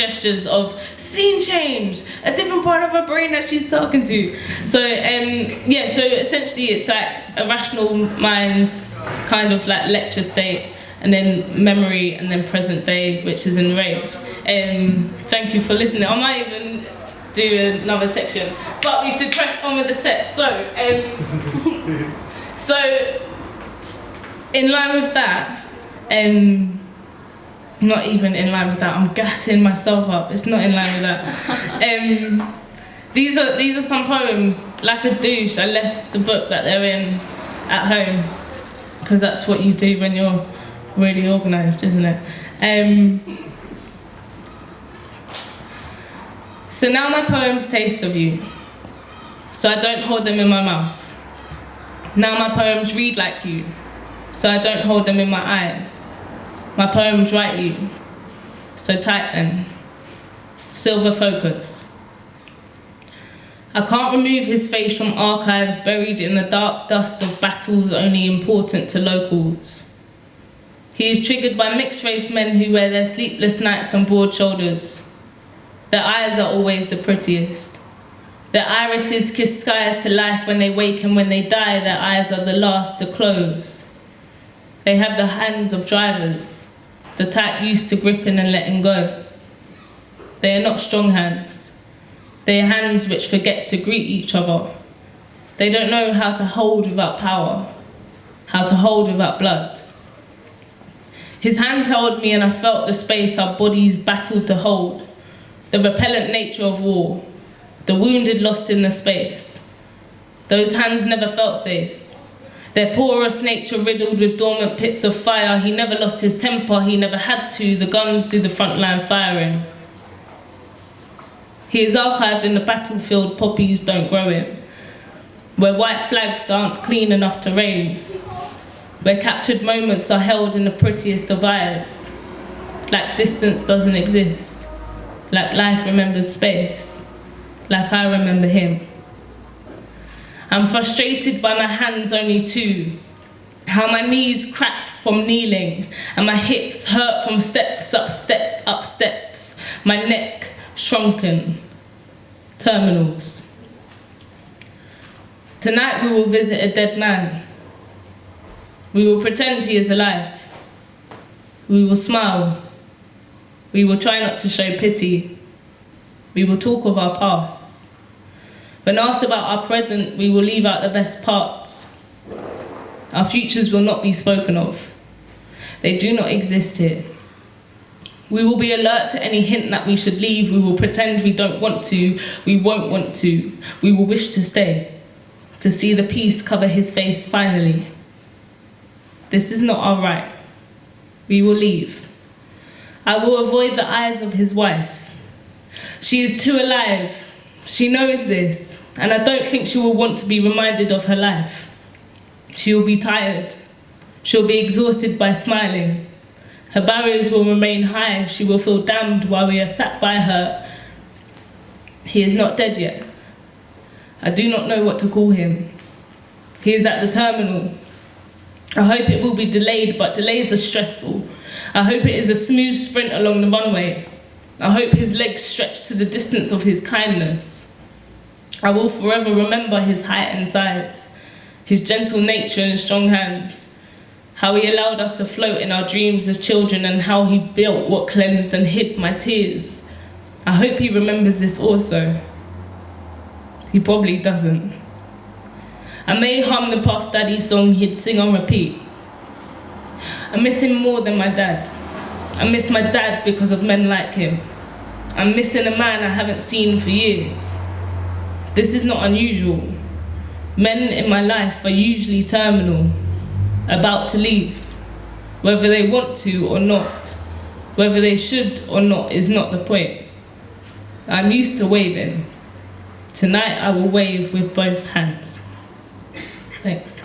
gestures of scene change, a different part of her brain that she's talking to. So yeah, so essentially it's like a rational mind kind of like lecture state, and then memory, and then present day, which is in rave. Thank you for listening. I might even do another section, but we should press on with the set. So so in line with that, not even in line with that, I'm gassing myself up, it's not in line with that. These are some poems, like a douche. I left the book that they're in at home, because that's what you do when you're really organised, isn't it? So now my poems taste of you, so I don't hold them in my mouth. Now my poems read like you, so I don't hold them in my eyes. My poems write you, so type them. Silver focus. I can't remove his face from archives buried in the dark dust of battles only important to locals. He is triggered by mixed-race men who wear their sleepless nights on broad shoulders. Their eyes are always the prettiest. Their irises kiss skies to life when they wake, and when they die, their eyes are the last to close. They have the hands of drivers, the type used to gripping and letting go. They are not strong hands. They are hands which forget to greet each other. They don't know how to hold without power, how to hold without blood. His hands held me, and I felt the space our bodies battled to hold, the repellent nature of war, the wounded lost in the space. Those hands never felt safe. Their porous nature riddled with dormant pits of fire. He never lost his temper, he never had to, the guns through the front line firing. He is archived in the battlefield poppies don't grow in, where white flags aren't clean enough to raise, where captured moments are held in the prettiest of eyes, like distance doesn't exist, like life remembers space, like I remember him. I'm frustrated by my hands only too, how my knees crack from kneeling, and my hips hurt from steps up steps, my neck shrunken, terminals. Tonight we will visit a dead man. We will pretend he is alive. We will smile. We will try not to show pity. We will talk of our pasts. When asked about our present, we will leave out the best parts. Our futures will not be spoken of. They do not exist here. We will be alert to any hint that we should leave. We will pretend we don't want to. We won't want to. We will wish to stay, to see the peace cover his face finally. This is not our right. We will leave. I will avoid the eyes of his wife. She is too alive. She knows this, and I don't think she will want to be reminded of her life. She will be tired. She'll be exhausted by smiling. Her barriers will remain high. She will feel damned while we are sat by her. He is not dead yet. I do not know what to call him. He is at the terminal. I hope it will be delayed, but delays are stressful. I hope it is a smooth sprint along the runway. I hope his legs stretch to the distance of his kindness. I will forever remember his height and size, his gentle nature and strong hands, how he allowed us to float in our dreams as children, and how he built what cleansed and hid my tears. I hope he remembers this also. He probably doesn't. I may hum the Puff Daddy song he'd sing on repeat. I miss him more than my dad. I miss my dad because of men like him. I'm missing a man I haven't seen for years. This is not unusual. Men in my life are usually terminal, about to leave. Whether they want to or not, whether they should or not is not the point. I'm used to waving. Tonight I will wave with both hands. Thanks.